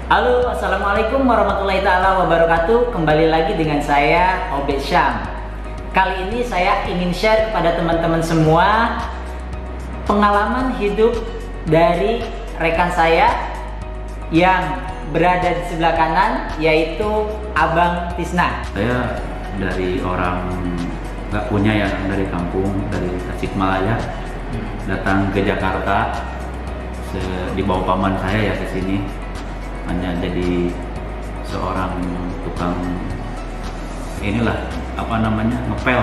Halo, assalamualaikum warahmatullahi taala wabarakatuh. Kembali lagi dengan saya Obed Syam. Kali ini saya ingin share kepada teman-teman semua pengalaman hidup dari rekan saya yang berada di sebelah kanan, yaitu Abang Tisna. Saya dari orang nggak punya ya, dari kampung, dari Tasikmalaya, datang ke Jakarta dibawa paman saya ya ke sini, hanya jadi seorang tukang ngepel,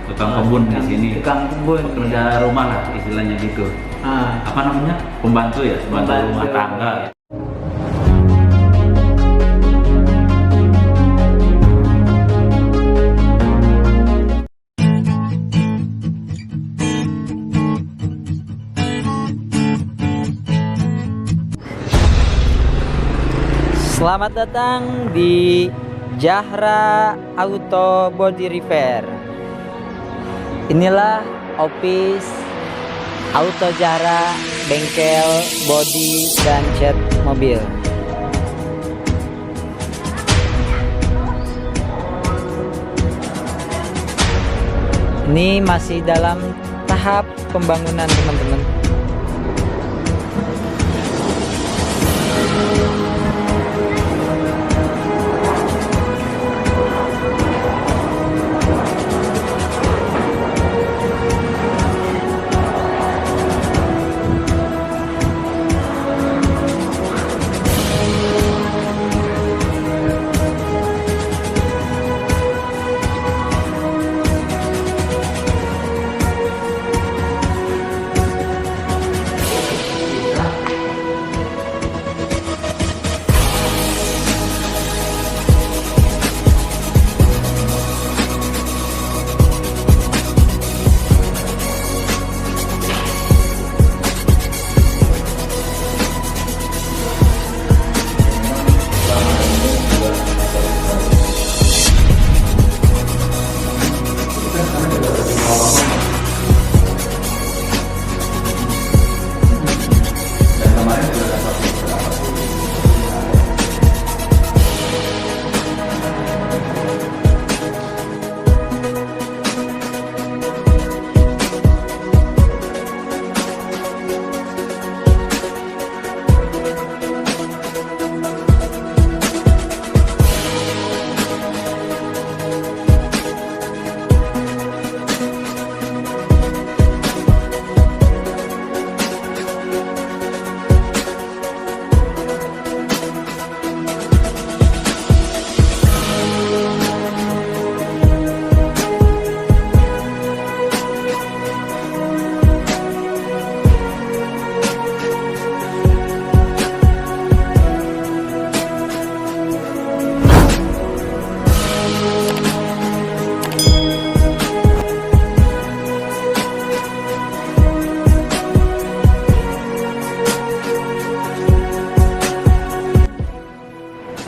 tukang kebun di sini, Tukang kebun, pekerja rumah lah istilahnya gitu. Pembantu ya, pembantu rumah tangga. Selamat datang di Zahra Auto Body Repair. Inilah office Auto Zahra, bengkel body dan cat mobil. Ini masih dalam tahap pembangunan, teman-teman.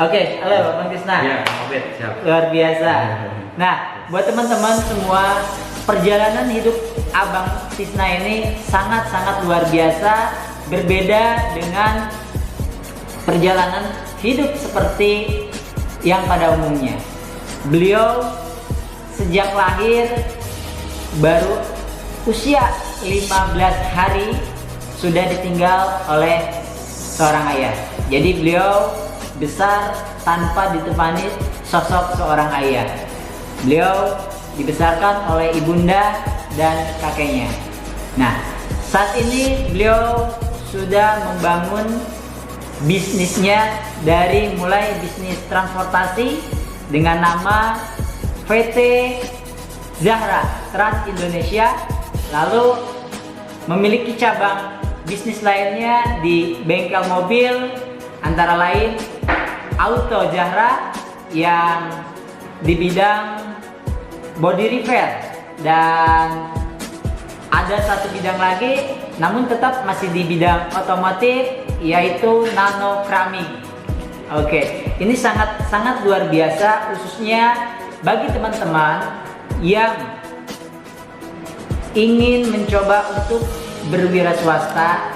Oke, halo Bang Tisna. Ya, Obed, siap. Luar biasa. Nah, buat teman-teman semua, perjalanan hidup Abang Tisna ini sangat-sangat luar biasa, berbeda dengan perjalanan hidup seperti yang pada umumnya. Beliau sejak lahir baru usia 15 hari sudah ditinggal oleh seorang ayah. Jadi beliau besar tanpa ditemani sosok seorang ayah. Beliau dibesarkan oleh ibunda dan kakeknya. Nah, saat ini beliau sudah membangun bisnisnya dari mulai bisnis transportasi dengan nama PT Zahra Trans Indonesia, lalu memiliki cabang bisnis lainnya di bengkel mobil, antara lain Auto Zahra yang di bidang body repair, dan ada satu bidang lagi namun tetap masih di bidang otomotif, yaitu Nano Keramik. Oke, ini sangat luar biasa, khususnya bagi teman-teman yang ingin mencoba untuk berwira swasta,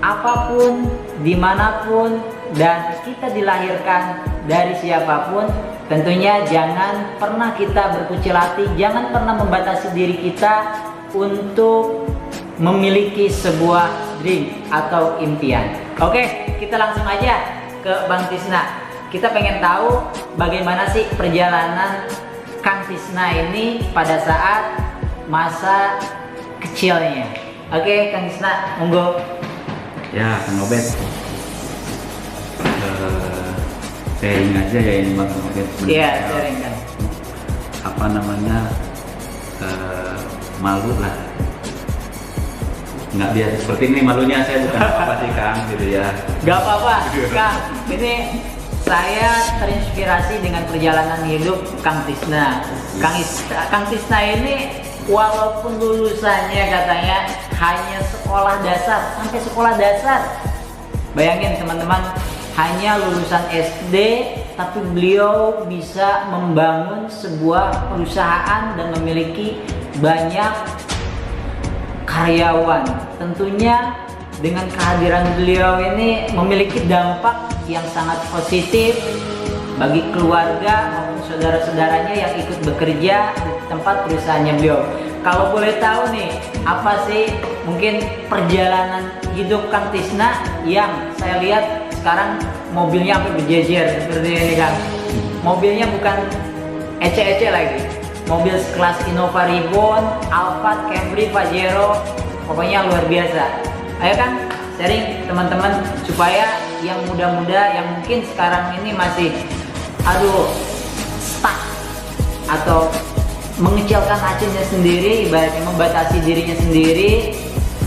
apapun, dimanapun, dan kita dilahirkan dari siapapun, tentunya jangan pernah kita berkucil hati, jangan pernah membatasi diri kita untuk memiliki sebuah dream atau impian. Oke, kita langsung aja ke Bang Tisna. Kita pengen tahu bagaimana sih perjalanan Kang Tisna ini pada saat masa kecilnya. Oke, Kang Tisna, monggo. Ya, Kang Obed. Sharing aja ya ini Bang Obed. Iya, sharing kan. Apa namanya? Malu lah. Nggak biasa seperti ini malunya, saya bukan apa-apa sih Kang gitu ya. Gak apa-apa, Kang. Ini saya terinspirasi dengan perjalanan hidup Kang Tisna. Kang Tisna ini walaupun lulusannya katanya hanya sekolah dasar, sampai sekolah dasar. Bayangin teman-teman, hanya lulusan SD, tapi beliau bisa membangun sebuah perusahaan dan memiliki banyak karyawan. Tentunya dengan kehadiran beliau ini memiliki dampak yang sangat positif bagi keluarga maupun saudara-saudaranya yang ikut bekerja di tempat perusahaannya beliau. Kalau boleh tahu nih, apa sih mungkin perjalanan hidup Kang Tisna yang saya lihat sekarang mobilnya sampai berjejer seperti ini Kang. Mobilnya bukan ece-ece lagi. Mobil sekelas Innova Ribbon, Alphard, Camry, Pajero, pokoknya luar biasa. Ayo Kang, sharing teman-teman supaya yang muda-muda yang mungkin sekarang ini masih stuck atau mengecilkan hatinya sendiri, ibaratnya membatasi dirinya sendiri.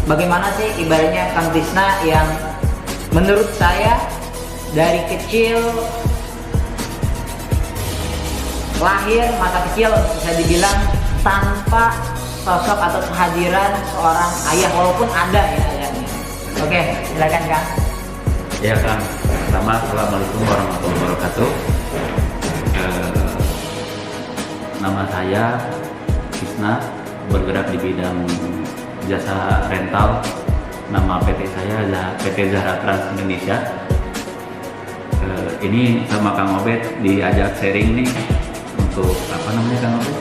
Bagaimana sih ibaratnya Kang Tisna yang menurut saya dari kecil, lahir masa kecil bisa dibilang tanpa sosok atau kehadiran seorang ayah, walaupun ada ya ayahnya. Oke, silakan Kang. Ya Kang, pertama Assalamualaikum warahmatullahi wabarakatuh. Nama saya Tisna, bergerak di bidang jasa rental. Nama PT saya adalah PT Zahra Trans Indonesia. Ini sama Kang Obed diajak sharing nih untuk apa namanya Kang Obed?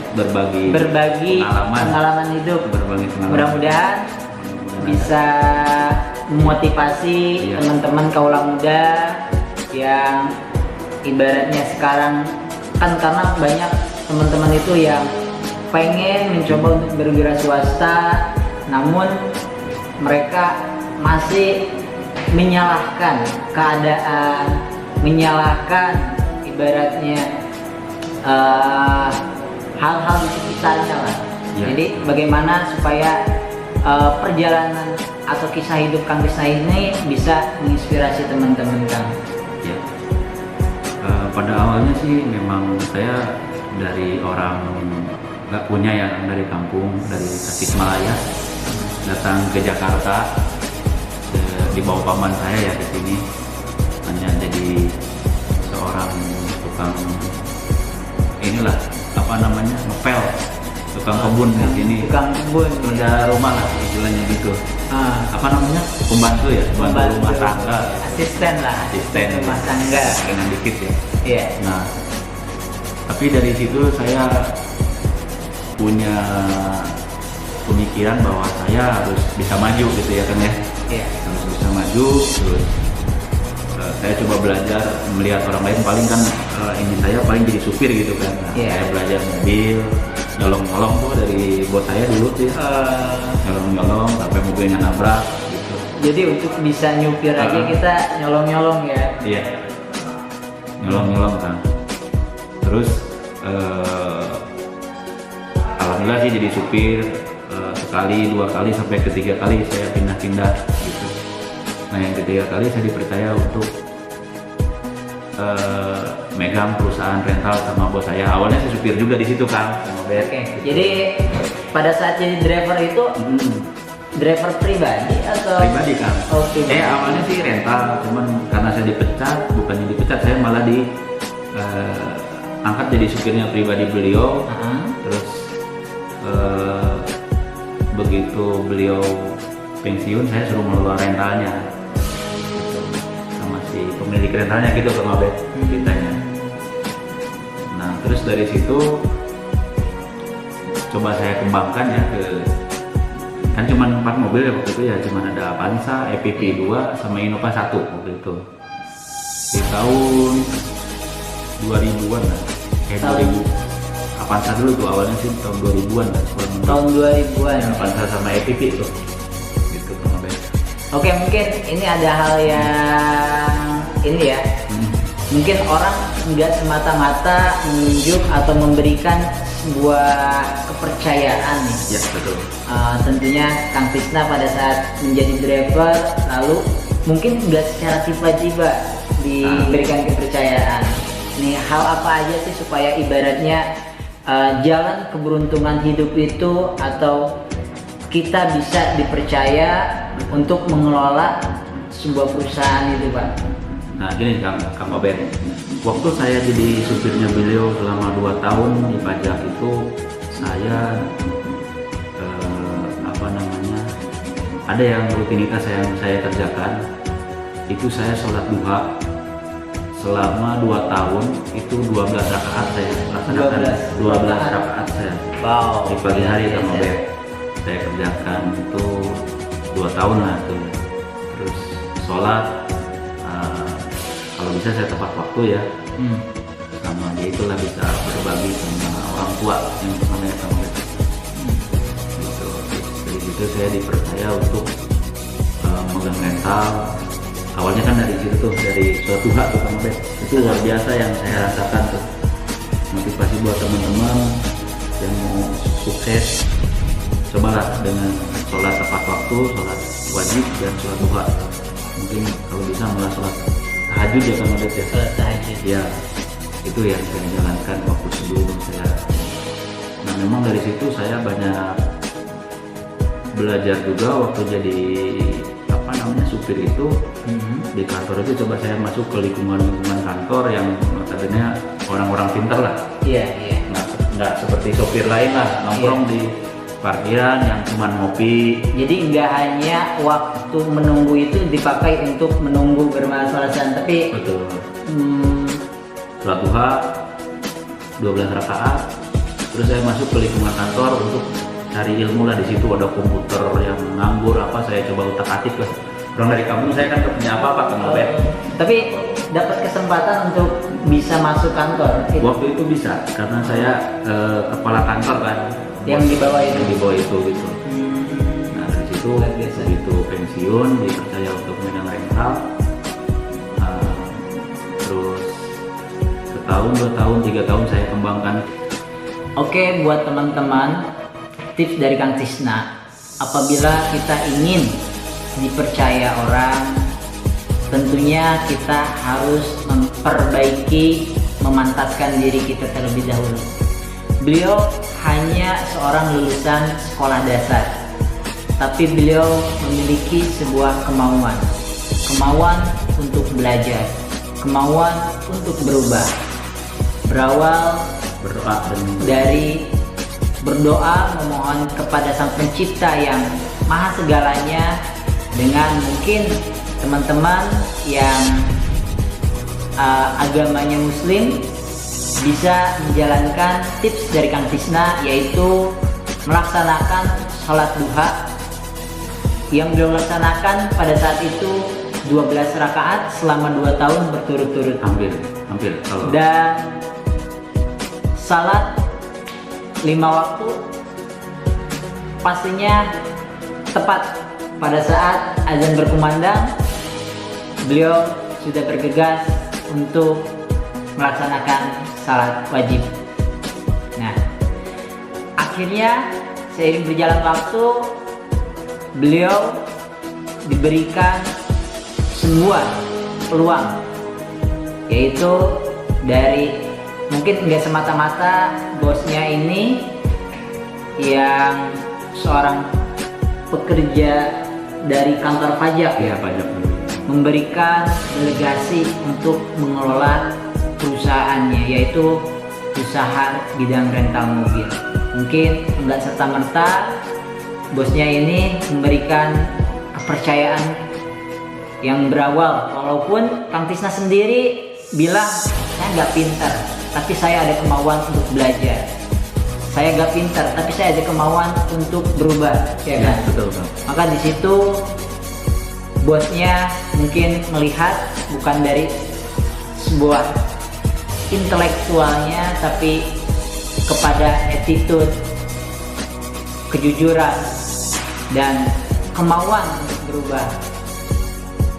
Berbagi pengalaman hidup. Berbagi pengalaman. Mudah-mudahan bisa memotivasi teman-teman kaula muda yang ibaratnya sekarang kan, karena banyak teman-teman itu yang pengen mencoba untuk berwira swasta, namun mereka masih menyalahkan keadaan, menyalahkan ibaratnya hal-hal di sekitarnya lah. Jadi bagaimana supaya perjalanan atau kisah hidup Kang Tisna ini bisa menginspirasi teman-teman Kang? Ya. Pada awalnya sih memang saya dari orang nggak punya ya, dari kampung, dari Tasikmalaya, datang ke Jakarta, dibawa paman saya ya ke sini, hanya jadi seorang tukang inilah apa namanya ngepel, tukang kebun di sini. Tukang kebun. Kerja rumah lah istilahnya gitu. Apa namanya? Pembantu ya, pembantu rumah tangga. Asisten rumah tangga. Dengan dikit ya. Iya. Nah, tapi dari situ saya punya pemikiran bahwa saya harus bisa maju gitu ya kan ya. Iya. Harus bisa maju, terus saya coba belajar melihat orang lain, paling kan ini saya paling jadi supir gitu kan. Nah, saya belajar mobil, nyolong-nyolong tuh dari bos saya dulu tuh ya. Nyolong-nyolong sampai mobilnya nabrak gitu. Jadi untuk bisa nyupir aja kita nyolong-nyolong ya. Iya. Nyolong-nyolong kan. Terus alhamdulillah sih jadi supir, sekali, dua kali, sampai ketiga kali saya pindah-pindah gitu. Nah yang ketiga kali saya dipercaya untuk megang perusahaan rental sama bos saya. Awalnya saya supir juga di situ Kang. Oke. Jadi pada saat jadi driver itu driver pribadi atau? Pribadi Kang. Oke. Awalnya sih rental, cuman karena saya dipecat, bukannya dipecat, saya malah angkat jadi supirnya pribadi beliau. Terus begitu beliau pensiun, saya suruh mengelola rentalnya gitu, sama si pemilik teknik rentalnya gitu Kang Obed ceritanya. Nah terus dari situ coba saya kembangkan ya ke, kan cuma 4 mobil ya waktu itu ya, cuma ada Avanza, EPV 2 sama Innova 1 waktu itu di tahun 2000-an lah, 2000. Avanza dulu tuh awalnya sih tahun 2000-an lah, tahun 2000-an ya, Avanza sama EPV tuh gitu Kang Obed. Oke, mungkin ini ada hal yang ini ya, mungkin orang nggak semata-mata menunjuk atau memberikan sebuah kepercayaan nih. Ya betul. Tentunya Kang Tisna pada saat menjadi driver lalu mungkin nggak secara tiba-tiba diberikan kepercayaan. Nih hal apa aja sih supaya ibaratnya jalan keberuntungan hidup itu atau kita bisa dipercaya untuk mengelola sebuah perusahaan itu, Pak? Nah gini Kang Obed, waktu saya jadi supirnya beliau selama 2 tahun di pajak itu saya ada yang rutinitas yang saya kerjakan itu saya sholat duha selama 2 tahun itu 12 rakaat saya laksanakan 12 rakaat saya di pagi hari Kang Obed saya kerjakan itu 2 tahun lah tuh. Terus sholat kalau bisa saya tepat waktu ya, sama dia itulah bisa berbagi sama orang tua yang namanya Kang Obed. Gitu. Dari situ saya dipercaya untuk megang rental. Awalnya kan dari situ tuh, dari suatu hak tuh Kang Obed. Itu luar biasa yang saya rasakan tuh. Motivasi buat teman-teman yang mau sukses, cobalah dengan sholat tepat waktu, sholat wajib dan sholat duha. Mungkin kalau bisa malah sholat tahajud ya Kang Obed ya. Sholat tahajud. Ya, itu yang saya jalankan waktu sebelum saya. Nah memang dari situ saya banyak belajar juga waktu jadi supir itu. Di kantor itu coba saya masuk ke lingkungan kantor yang notabene orang-orang pintar lah. Iya. Nggak seperti sopir lain lah nongkrong di parkiran yang cuma ngopi. Jadi nggak hanya waktu menunggu itu dipakai untuk menunggu bermalas-malasan, tapi betul. Sholat duha 12 rakaat. Terus saya masuk ke lingkungan kantor untuk cari ilmu lah, di situ ada komputer yang nganggur apa saya coba utak-atik lah. Orang dari kampung saya kan gak punya apa-apa Kang Obed. Tapi dapat kesempatan untuk bisa masuk kantor. Waktu itu bisa karena saya kepala kantor kan. Yang di bawah itu. Di bawah itu gitu. Nah dari situ begitu pensiun dipercaya untuk megang rental. Terus setahun, 2 tahun, 3 tahun saya kembangkan. Oke, buat teman-teman, tips dari Kang Tisna, apabila kita ingin dipercaya orang, tentunya kita harus memperbaiki, memantaskan diri kita terlebih dahulu. Beliau hanya seorang lulusan sekolah dasar, tapi beliau memiliki sebuah kemauan untuk belajar, kemauan untuk berubah, berawal dari berdoa memohon kepada Sang Pencipta yang Maha Segalanya, dengan mungkin teman-teman yang agamanya Muslim bisa menjalankan tips dari Kang Tisna, yaitu melaksanakan sholat duha yang beliau laksanakan pada saat itu 12 rakaat selama 2 tahun berturut-turut. Hampir kalau. Dan salat 5 waktu pastinya tepat pada saat azan berkumandang, beliau sudah bergegas untuk melaksanakan salat wajib. Nah, akhirnya seiring berjalan waktu, beliau diberikan sebuah peluang, yaitu dari mungkin nggak semata-mata bosnya ini yang seorang pekerja dari kantor pajak, ya pajak, memberikan delegasi untuk mengelola perusahaannya, yaitu usaha bidang rental mobil. Mungkin enggak serta-merta bosnya ini memberikan kepercayaan yang berawal, walaupun Kang Tisna sendiri bilang saya nggak pintar, tapi saya ada kemauan untuk belajar. Saya nggak pintar, tapi saya ada kemauan untuk berubah, ya kan? Betul, Bang. Maka di situ bosnya mungkin melihat bukan dari sebuah intelektualnya, tapi kepada attitude, kejujuran, dan kemauan untuk berubah.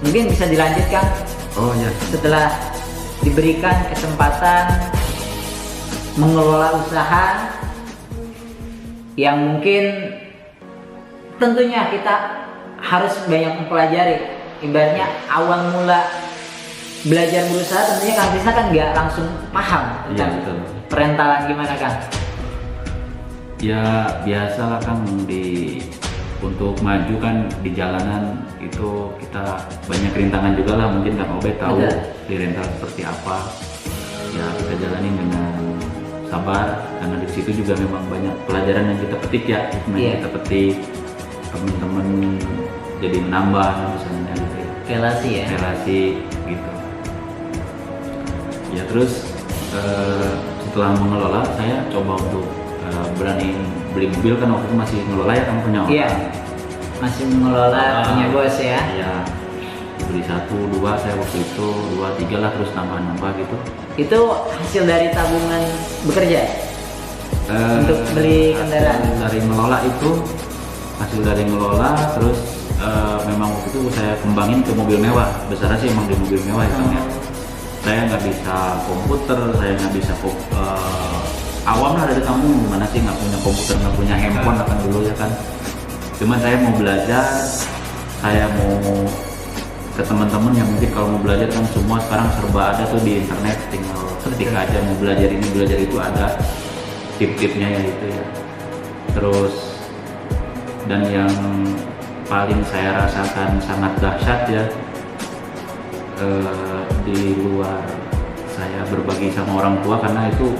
Mungkin bisa dilanjutkan Oh ya. setelah diberikan kesempatan mengelola usaha yang mungkin tentunya kita harus banyak mempelajari. Ibaratnya awal mula belajar berusaha tentunya Kang Tisna kan nggak langsung paham Iya, tentang betul. perentalan gimana Kang? Ya biasalah Kang, untuk maju kan di jalanan itu kita banyak rintangan juga lah, mungkin Kang Obed tahu Betul. di rental seperti apa. Ya kita jalanin dengan sabar, karena di situ juga memang banyak pelajaran yang kita petik ya, hikmah yang Iya. kita petik, teman-teman jadi menambah misalnya gitu ya. Relasi ya. Relasi gitu. Ya terus setelah mengelola saya coba untuk berani beli mobil, kan waktu itu masih ngelola ya, kamu punya orang. Iya. Masih mengelola punya bos ya. Iya. Beli 1, 2 saya waktu itu, 2, 3 lah, terus nambah gitu. Itu hasil dari tabungan bekerja untuk beli kendaraan. Hasil dari ngelola, terus memang waktu itu saya kembangin ke mobil mewah. Besarnya sih emang di mobil mewah ya Kang ya. Saya nggak bisa komputer, saya nggak bisa awam lah dari kampung, gimana sih nggak punya komputer, nggak punya handphone kan dulu ya kan. Cuman saya mau belajar, saya mau ke teman-teman yang mungkin kalau mau belajar kan semua sekarang serba ada tuh di internet, tinggal ketik aja mau belajar ini belajar itu, ada tip-tipnya ya itu ya. Terus dan yang paling saya rasakan sangat dahsyat ya, di luar saya berbagi sama orang tua, karena itu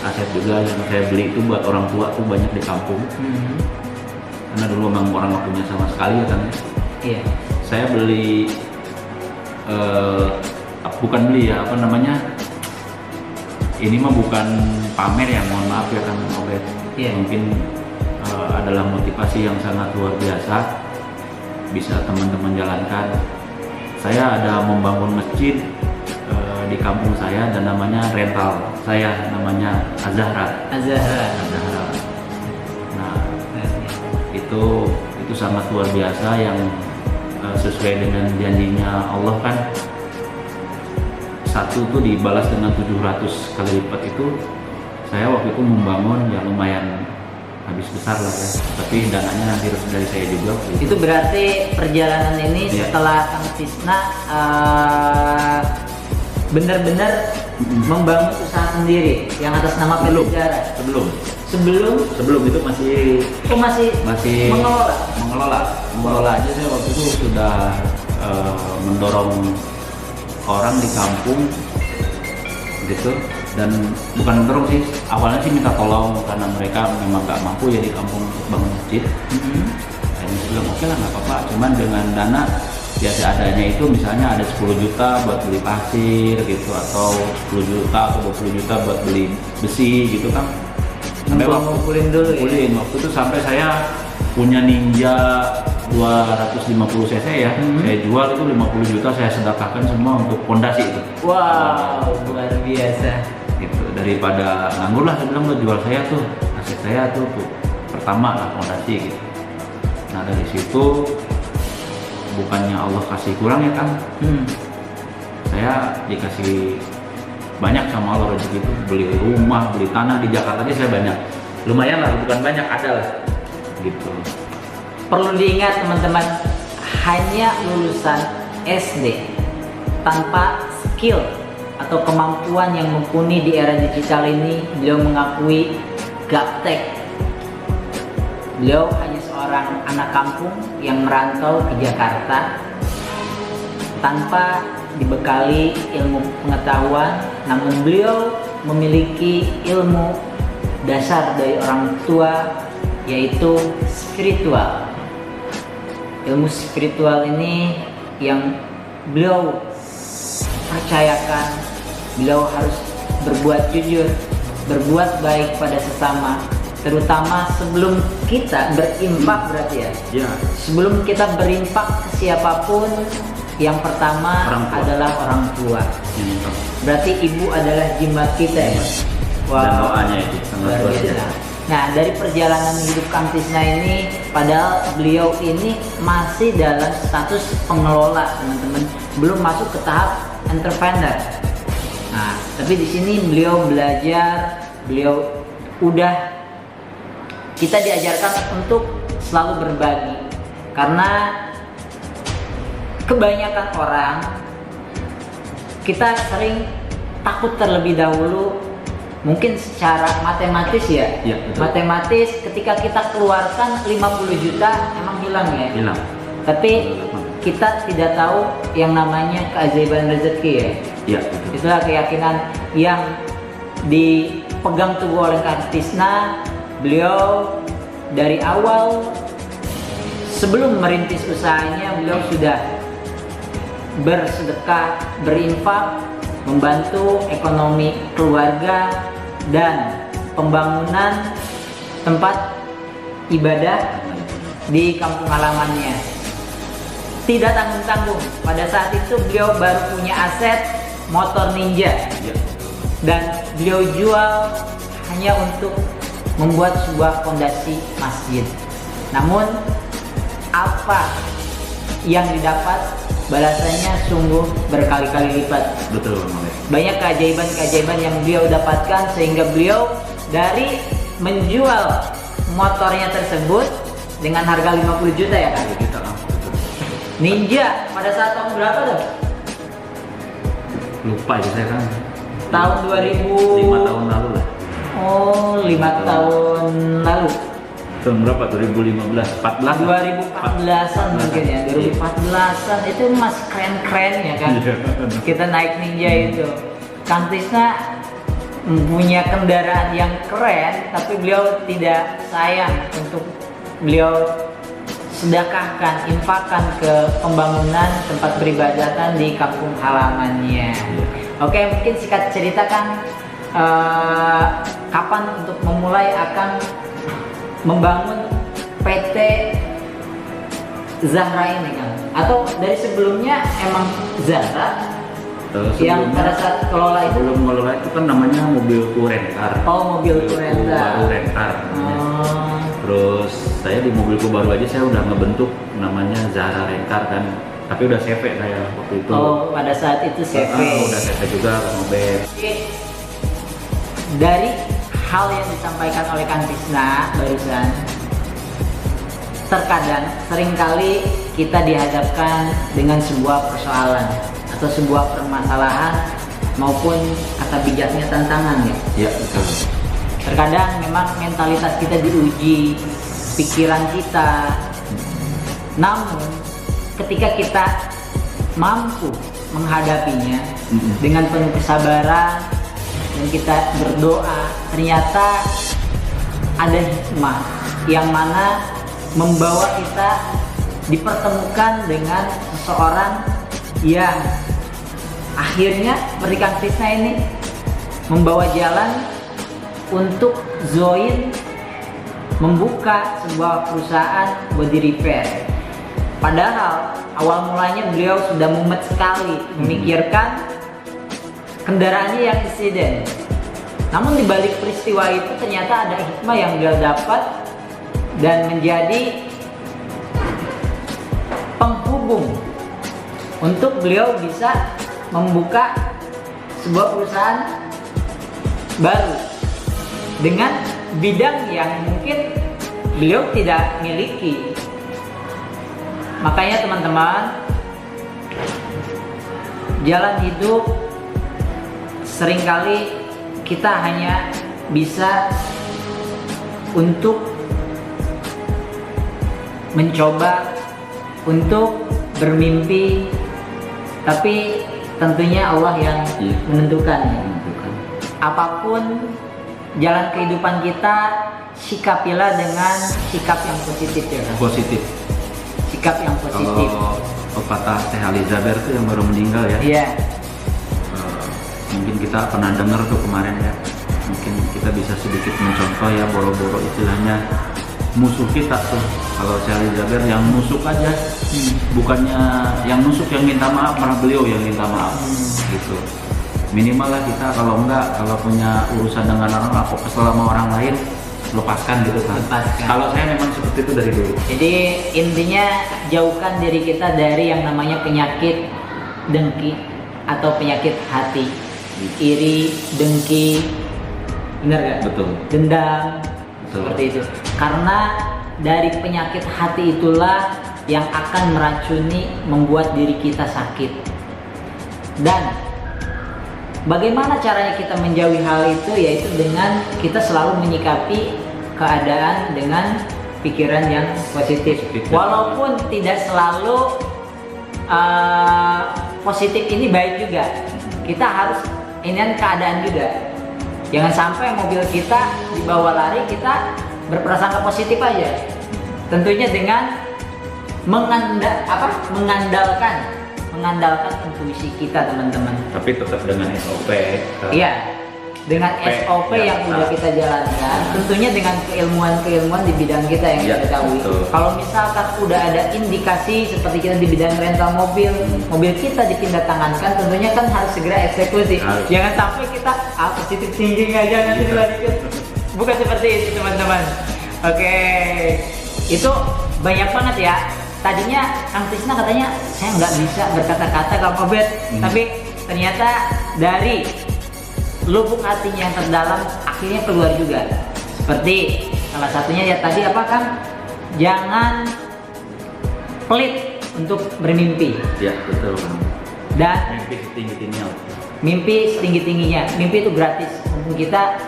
aset juga yang saya beli itu buat orang tua tuh banyak di kampung. Karena dulu memang orang nggak punya sama sekali ya kan. Iya. Saya beli bukan beli ya, apa namanya, ini mah bukan pamer ya, mohon maaf ya Kang Obed. Iya. Mungkin adalah motivasi yang sangat luar biasa bisa teman-teman jalankan. Saya ada membangun masjid di kampung saya, dan namanya rental saya, namanya Az-Zahra. Az-Zahra. Nah itu sangat luar biasa, yang sesuai dengan janjinya Allah kan, satu tuh dibalas dengan 700 kali lipat. Itu saya waktu itu membangun ya lumayan habis besar lah ya, tapi dananya nanti harus dari saya juga. Itu berarti perjalanan ini Iya. setelah Kang Tisna benar-benar membangun usaha sendiri yang atas nama Belum. Pelajara. Sebelum itu masih mengelola aja. Saya waktu itu sudah mendorong orang di kampung gitu, dan bukan mendorong sih, awalnya sih minta tolong karena mereka memang nggak mampu ya di kampung untuk bangun masjid. Dan saya bilang oke lah nggak apa-apa, cuman dengan dana biasa adanya itu, misalnya ada 10 juta buat beli pasir gitu, atau 10 juta atau 20 juta buat beli besi gitu kan. Ngumpulin dulu ya. Waktu itu sampai saya punya Ninja 250 cc ya, saya jual itu 50 juta, saya sedekahkan semua untuk fondasi itu. Wow, luar biasa. Gitu, daripada nganggur lah, saya bilang lo jual saya tuh, aset saya tuh pertama lah fondasi gitu. Nah dari situ bukannya Allah kasih kurang ya kan, saya dikasih banyak sama Allah rezeki itu, beli rumah, beli tanah di Jakarta aja saya banyak, lumayan lah, bukan banyak, ada lah gitu. Perlu diingat teman-teman, hanya lulusan SD tanpa skill atau kemampuan yang mumpuni di era digital ini, beliau mengakui gaptek. Beliau hanya seorang anak kampung yang merantau ke Jakarta tanpa dibekali ilmu pengetahuan, namun beliau memiliki ilmu dasar dari orang tua, yaitu spiritual. ilmu spiritual ini yang beliau percayakan, beliau harus berbuat jujur, berbuat baik pada sesama, terutama sebelum kita berimpak berarti ya. Ya. Sebelum kita berimpak ke siapapun, yang pertama Orang tua. adalah orang tua. Berarti ibu adalah jimat kita ya. Dan doanya itu sangat luar luar biasa. biasa. Nah, dari perjalanan hidup Kang Tisna ini, padahal beliau ini masih dalam status pengelola, teman-teman, belum masuk ke tahap entrepreneur. Nah, tapi di sini beliau belajar, beliau udah kita diajarkan untuk selalu berbagi, karena kebanyakan orang kita sering takut terlebih dahulu. Mungkin secara matematis ya, Ya, betul. matematis ketika kita keluarkan 50 juta emang hilang ya. Hilang. Tapi kita tidak tahu yang namanya keajaiban rezeki ya. Iya, betul. Itulah keyakinan yang dipegang teguh oleh Kang Tisna. Beliau dari awal sebelum merintis usahanya, beliau sudah bersedekah, berinfak, membantu ekonomi keluarga dan pembangunan tempat ibadah di kampung halamannya. Tidak tanggung-tanggung. Pada saat itu beliau baru punya aset motor Ninja Ya. dan beliau jual hanya untuk membuat sebuah fondasi masjid. Namun apa yang didapat, balasannya sungguh berkali-kali lipat. Betul, Bang Alex. Banyak keajaiban-keajaiban yang beliau dapatkan, sehingga beliau dari menjual motornya tersebut dengan harga 50 juta ya kan? Kita betul. Ninja pada saat tahun berapa tuh? Lupa itu saya kan. Tahun 2000. 5 tahun lalu lah. Oh, 5 tahun lalu. Tahun berapa? 2015, 14. 2014an mungkin ya, 2014an itu masih keren-keren ya kan. Iya. Kita naik Ninja itu. Kang Tisna punya kendaraan yang keren, tapi beliau tidak sayang untuk beliau sedekahkan, infakkan ke pembangunan tempat beribadatan di kampung halamannya. Oke, mungkin singkat ceritakan kapan untuk memulai akan membangun PT Zahra ini kan? Atau dari sebelumnya emang Zahra yang pada saat kelola itu? Belum ngelola itu kan namanya mobilku rentar. Oh, mobilku rentar. Baru rentar namanya. Oh. Terus saya di mobilku baru aja saya udah ngebentuk namanya Zahra Rentar kan. Tapi udah CV saya waktu itu. Oh, pada saat itu CV. Udah CV juga kan mobil. Dari hal yang disampaikan oleh Kang Tisna barusan, terkadang seringkali kita dihadapkan dengan sebuah persoalan atau sebuah permasalahan maupun kata bijaknya tantangan ya. Iya, betul. Terkadang memang mentalitas kita diuji, pikiran kita. Namun ketika kita mampu menghadapinya dengan penuh kesabaran dan kita berdoa, ternyata ada hikmah yang mana membawa kita dipertemukan dengan seseorang yang akhirnya seperti Kang Tisna ini membawa jalan untuk join membuka sebuah perusahaan body repair. Padahal awal mulanya beliau sudah mumet sekali memikirkan kendaraannya yang insiden. Namun di balik peristiwa itu ternyata ada hikmah yang beliau dapat dan menjadi penghubung untuk beliau bisa membuka sebuah perusahaan baru dengan bidang yang mungkin beliau tidak miliki. Makanya teman-teman, jalan hidup seringkali kita hanya bisa untuk mencoba, untuk bermimpi, tapi tentunya Allah yang menentukan. Apapun jalan kehidupan kita, sikapilah dengan sikap yang positif ya kan? Positif. sikap yang positif. Kalau pepatah Teh Elizabeth itu yang baru meninggal ya. Iya. Mungkin kita pernah dengar tuh kemarin ya. Mungkin kita bisa sedikit mencontoh ya, boro-boro istilahnya musuh kita tuh. Kalau Teh Elizabeth yang nusuk aja, bukannya yang nusuk yang minta maaf, malah beliau yang minta maaf gitu. Minimal lah kita kalau punya urusan dengan orang, apa kesel sama orang lain, lepaskan gitu kan. Kalau saya memang seperti itu dari dulu. Jadi intinya jauhkan diri kita dari yang namanya penyakit dengki atau penyakit hati, iri, dengki, benar gak? Betul. Dendam, Betul. seperti itu. Karena dari penyakit hati itulah yang akan meracuni, membuat diri kita sakit. Dan bagaimana caranya kita menjauhi hal itu? Yaitu dengan kita selalu menyikapi keadaan dengan pikiran yang positif. Walaupun tidak selalu positif ini baik juga, kita harus inian keadaan juga. Jangan sampai mobil kita dibawa lari, kita berprasangka positif aja. Tentunya dengan mengandalkan intuisi kita, teman-teman. Tapi tetap dengan SOP. Iya, dengan SOP yang udah kita jalankan, tentunya dengan keilmuan di bidang kita yang kita ketahui. Kalau misalkan udah ada indikasi seperti kita di bidang rental mobil kita dipindah tangankan, tentunya kan harus segera eksekusi. Jangan sampai kita positif thinking aja nanti dilanjut. Bukan seperti itu, teman-teman. Oke, itu banyak banget ya. Tadinya Kang Tisna katanya saya nggak bisa berkata-kata Kang Obed, tapi ternyata dari lubuk hatinya yang terdalam akhirnya keluar juga. Seperti salah satunya ya tadi apa Kang? Jangan pelit untuk bermimpi. Ya betul Kang. Dan mimpi setinggi-tingginya. Mimpi setinggi-tingginya. Mimpi itu gratis. Untuk kita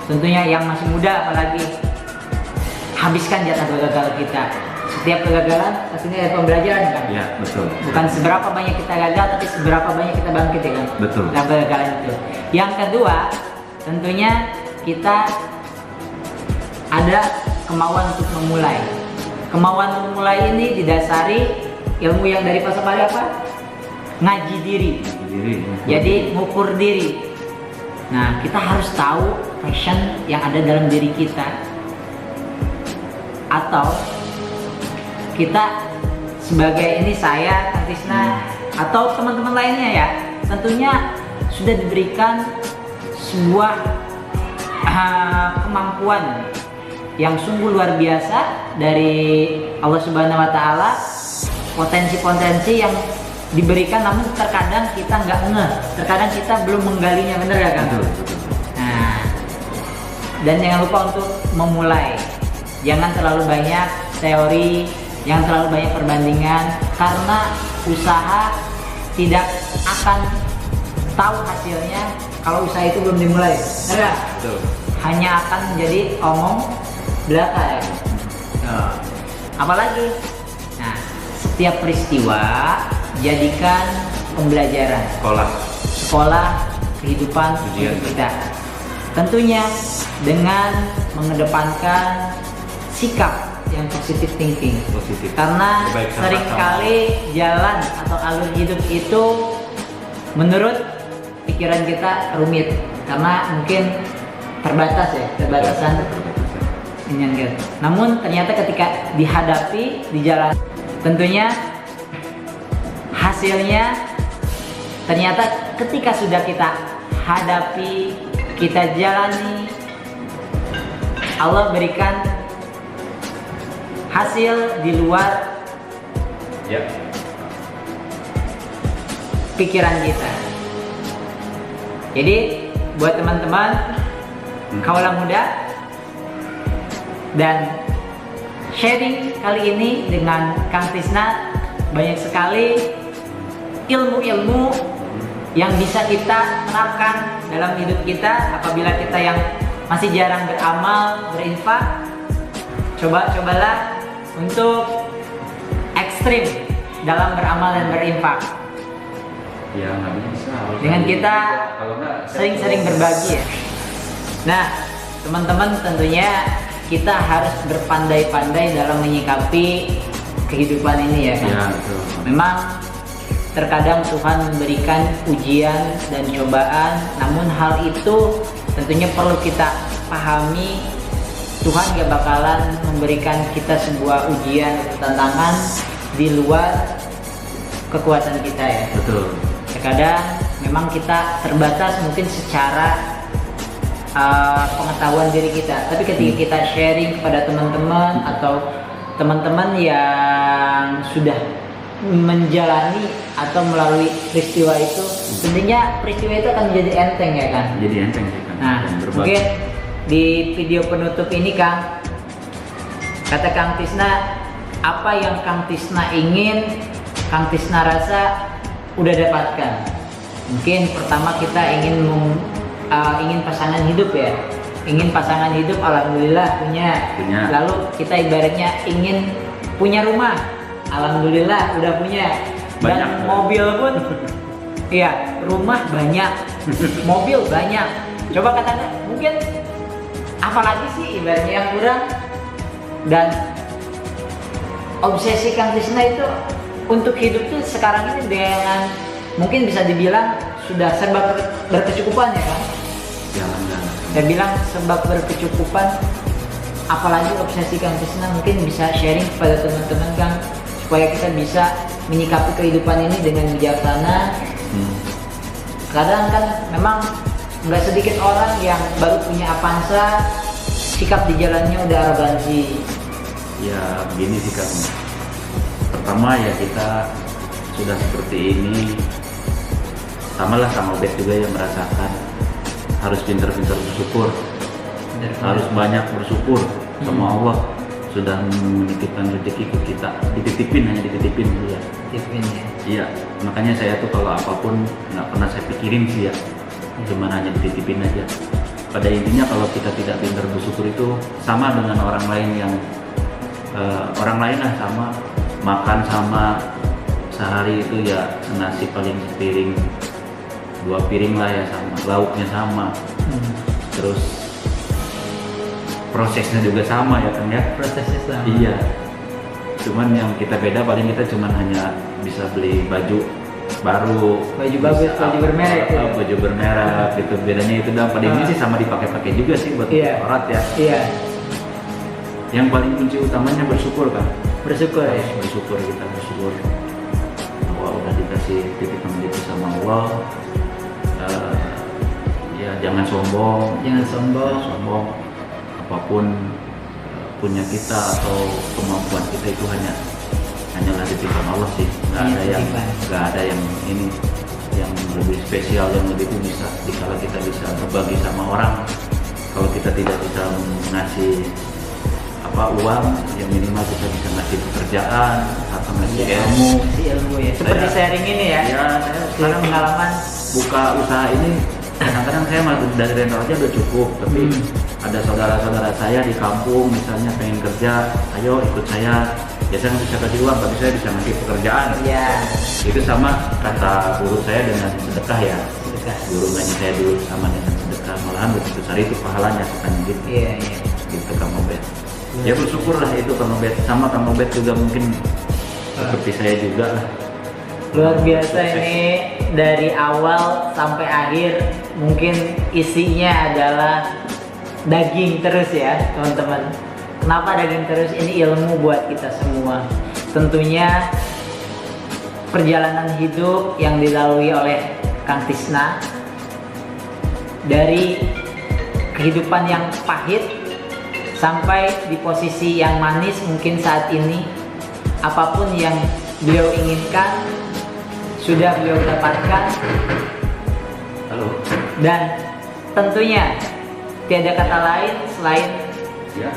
tentunya yang masih muda apalagi, habiskan jatah gagal kita. Setiap kegagalan pastinya ada pembelajaran kan? Iya betul. Bukan seberapa banyak kita gagal, tapi seberapa banyak kita bangkit ya kan? Betul. Dalam kegagalan itu. Yang kedua, tentunya kita ada kemauan untuk memulai. Kemauan memulai ini didasari ilmu yang dari Pak Sabari apa? Ngaji diri. Jadi ngukur diri. Nah, kita harus tahu passion yang ada dalam diri kita. Atau kita sebagai ini saya, Kang Tisna, atau teman-teman lainnya ya, tentunya sudah diberikan sebuah kemampuan yang sungguh luar biasa dari Allah Subhanahu Wa Taala, potensi-potensi yang diberikan, namun terkadang kita nggak ngeh, terkadang kita belum menggalinya, bener gak Kang? Nah, dan jangan lupa untuk memulai, jangan terlalu banyak teori, jangan terlalu banyak perbandingan, karena usaha tidak akan tahu hasilnya kalau usaha itu belum dimulai. Benar? Hanya akan menjadi omong belaka ya. Apalagi, nah, setiap peristiwa jadikan pembelajaran. Sekolah kehidupan untuk kita. Tentunya dengan mengedepankan sikap yang positive thinking. Karena seringkali jalan atau alur hidup itu menurut pikiran kita rumit, karena mungkin terbatasan gitu. Namun ternyata ketika dihadapi di jalan, tentunya hasilnya ternyata ketika sudah kita hadapi, kita jalani, Allah berikan hasil di luar pikiran kita. Jadi buat teman-teman kaula muda, dan sharing kali ini dengan Kang Tisna, banyak sekali ilmu-ilmu yang bisa kita terapkan dalam hidup kita. Apabila kita yang masih jarang beramal, berinfak, cobalah untuk ekstrim dalam beramal dan berinfak. Ya nggak bisa. Dengan kita sering-sering berbagi ya. Nah, teman-teman, tentunya kita harus berpandai-pandai dalam menyikapi kehidupan ini ya kan. Ya, betul. Memang terkadang Tuhan memberikan ujian dan cobaan, namun hal itu tentunya perlu kita pahami. Tuhan gak bakalan memberikan kita sebuah ujian atau tantangan di luar kekuatan kita ya. Betul. Terkadang memang kita terbatas mungkin secara pengetahuan diri kita, tapi ketika kita sharing kepada teman-teman atau teman-teman yang sudah menjalani atau melalui peristiwa itu, tentunya peristiwa itu akan menjadi enteng ya kan. Jadi enteng sih kan. Nah, mungkin di video penutup ini Kang, kata Kang Tisna, apa yang Kang Tisna ingin, Kang Tisna rasa udah dapatkan. Mungkin pertama kita ingin pasangan hidup ya, ingin pasangan hidup, alhamdulillah punya. Lalu kita ibaratnya ingin punya rumah, alhamdulillah udah punya. Banyak. Dan mobil pun, iya, rumah banyak, mobil banyak. Coba katakan, mungkin apalagi sih ibaratnya yang kurang. Dan obsesi Kang Tisna itu untuk hidup tuh sekarang ini dengan mungkin bisa dibilang sudah serba berkecukupan ya kan? Jangan. Saya bilang serba berkecukupan, apalagi obsesi Kang Tisna mungkin bisa sharing kepada teman-teman Kang, supaya kita bisa menyikapi kehidupan ini dengan bijaksana. Kadang kan memang nggak sedikit orang yang baru punya Avanza, sikap di jalannya udah arogansi. Ya begini sih Kang. Pertama ya kita sudah seperti ini, samalah sama Obed juga yang merasakan harus pintar-pintar bersyukur, harus banyak bersyukur sama Allah sudah menitipkan rezeki ke kita, hanya dititipin dia. Iya, makanya saya tuh kalau apapun nggak pernah saya pikirin sih ya, cuman hanya dititipin aja. Pada intinya kalau kita tidak pintar bersyukur itu sama dengan orang lain yang orang lain lah, sama makan sama sehari itu ya nasi paling sepiring, 2 piring lah ya, sama lauknya sama. Terus prosesnya juga sama ya kan ya, Prosesnya sama. iya, cuman yang kita beda paling kita cuman hanya bisa beli baju baru, Baju bagus, baju bermerek ya. baju bermerek gitu, bedanya itu dan pada ini sih sama dipakai-pakai juga sih buat orang ya. Iya. Yang paling kunci utamanya bersyukur kan, Bersyukur ya. bersyukur, kita bersyukur bahwa udah dikasih titipan itu sama Allah. Ya jangan sombong, sombong. Apapun punya kita atau kemampuan kita itu hanyalah titipan Allah sih. Nggak ada yang ini yang lebih spesial, yang lebih bisa kalau kita bisa berbagi sama orang. Kalau kita tidak bisa ngasih uang, yang minimal kita bisa ngasih pekerjaan atau ngasih ilmu ya. Seperti sharing ini ya. Ya, saya Sekarang pengalaman buka usaha ini kadang-kadang saya malah dari rental aja udah cukup, tapi ada saudara-saudara saya di kampung misalnya pengen kerja, ayo ikut saya. Ya saya nggak bisa kasih uang, tapi saya bisa ngasih pekerjaan. Iya. Itu sama kata guru saya dengan sedekah ya. Sedekah. Guru ngaji saya dulu sama dengan sedekah, malahan begitu besar itu pahalanya katanya gitu. Iya. Gitu Kang Obed. Ya bersyukurlah itu Kang Obed, sama Kang Obed juga mungkin seperti saya juga lah. Luar biasa ini, dari awal sampai akhir mungkin isinya adalah daging terus ya teman-teman. Kenapa daging terus? Ini ilmu buat kita semua. Tentunya perjalanan hidup yang dilalui oleh Kang Tisna, dari kehidupan yang pahit sampai di posisi yang manis mungkin saat ini. Apapun yang beliau inginkan sudah beliau dapatkan. Halo. Dan tentunya tiada kata lain selain Ya.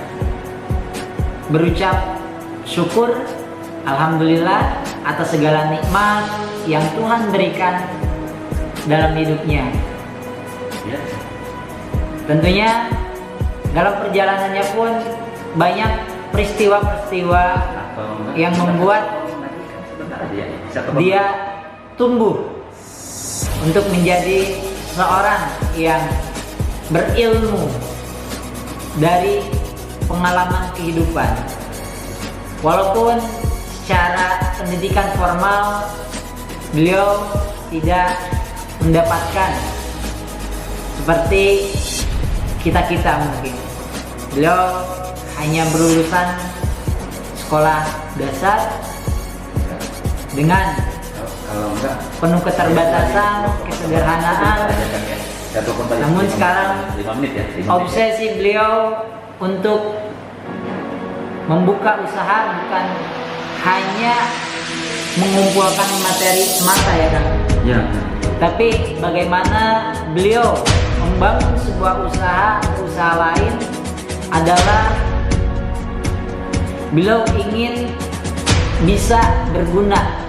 berucap syukur, alhamdulillah atas segala nikmat yang Tuhan berikan dalam hidupnya. Ya. Tentunya dalam perjalanannya pun banyak peristiwa-peristiwa yang membuat dia tumbuh untuk menjadi seorang yang berilmu dari pengalaman kehidupan. Walaupun secara pendidikan formal beliau tidak mendapatkan seperti kita-kita mungkin. Beliau hanya berlulusan sekolah dasar dengan Kalau enggak penuh keterbatasan, kesederhanaan. Namun sekarang 5 menit ya. 5 menit. obsesi beliau untuk membuka usaha bukan hanya mengumpulkan materi semata ya kan, Ya. tapi bagaimana beliau membangun sebuah usaha lain adalah beliau ingin bisa berguna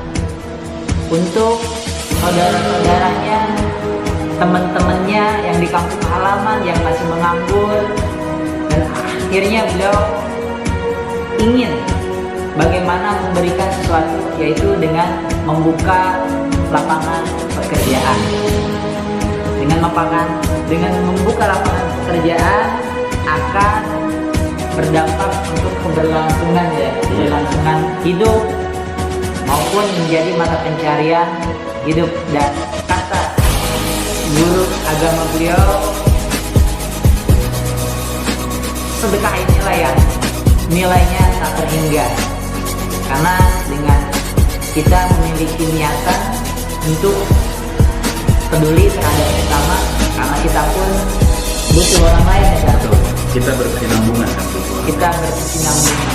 untuk saudara-saudaranya, teman-temannya yang di kampung halaman yang masih menganggur, dan akhirnya beliau ingin bagaimana memberikan sesuatu, yaitu dengan membuka lapangan pekerjaan. Dengan membuka lapangan pekerjaan akan berdampak untuk keberlangsungan ya, keberlangsungan hidup maupun menjadi mata pencarian hidup. Dan kata guru agama beliau, sedekah inilah yang nilainya tak terhingga, karena dengan kita memiliki niatan untuk peduli terhadap sesama, karena kita pun butuh orang lain ya kan? Betul. Kita berkesinambungan kan. Kita berkesinambungan.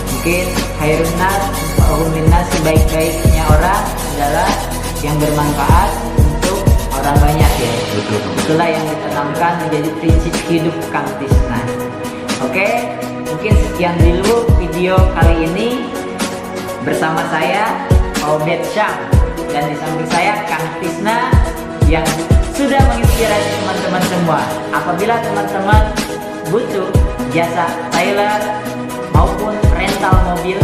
Mungkin khairun nas fa'hum nas, sebaik-baiknya orang adalah yang bermanfaat untuk orang banyak ya. Betul. Itulah yang ditanamkan menjadi prinsip hidup Kang Tisna. Oke, mungkin sekian dulu video kali ini bersama saya Obed Syam, dan di samping saya Kang Tisna yang sudah menginspirasi teman-teman semua. Apabila teman-teman butuh jasa trailer maupun rental mobil,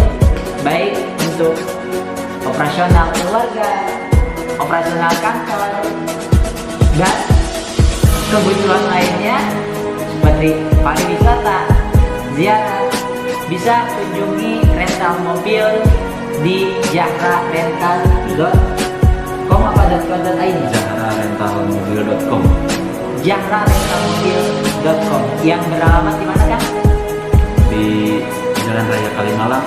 baik untuk operasional keluarga, operasional kantor, dan kebutuhan lainnya seperti pariwisata, ziarah, bisa kunjungi rental mobil di jahrarental.com apa .co.id? jahrarentalmobil.com. jahrarentalmobil.com yang beralamat di mana kan? Di Jalan Raya Kalimalang,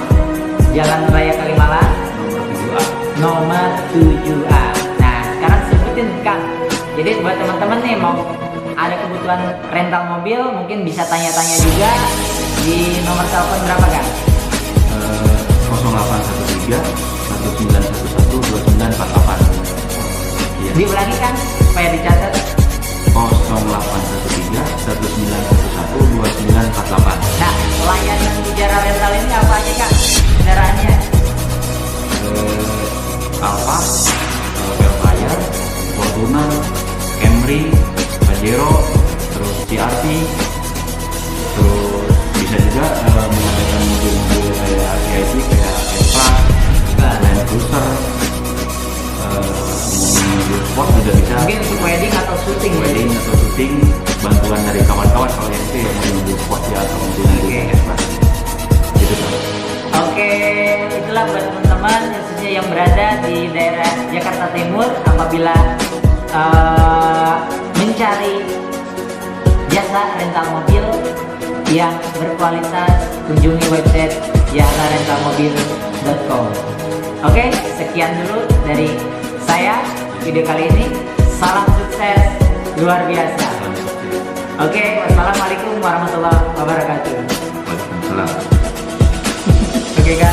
Jalan Raya Kalimalang nomor 7A. nomor 7A. Nah, sekarang sebutin Kang. Jadi buat teman-teman nih mau ada kebutuhan rental mobil, mungkin bisa tanya-tanya juga di nomor telepon berapa Kang? 0813 1911 2948. Iya. Diulangi kan supaya dicatat. 0813 1911 2948. Nah, layanan bicara rental ini apa aja Kang? Kendaraannya? Alfa, Velfire, Fortuner, Camry, Pajero, terus CRV, terus bisa juga mengadakan mobil-mobil kayak VIP, kayak S-Class, Land Cruiser, mobil sport juga bisa. Mungkin untuk wedding atau syuting ya? Wedding atau syuting, bantuan dari kawan-kawan kalau yang itu yang mobil sport ya atau mobil S-Class. Gitu kan. Oke, itulah buat teman-teman khususnya yang berada di daerah Jakarta Timur, apabila mencari jasa rental mobil yang berkualitas, kunjungi website jahrarentalmobil.com. Oke, sekian dulu dari saya video kali ini. Salam sukses luar biasa. Oke, wassalamualaikum warahmatullahi wabarakatuh.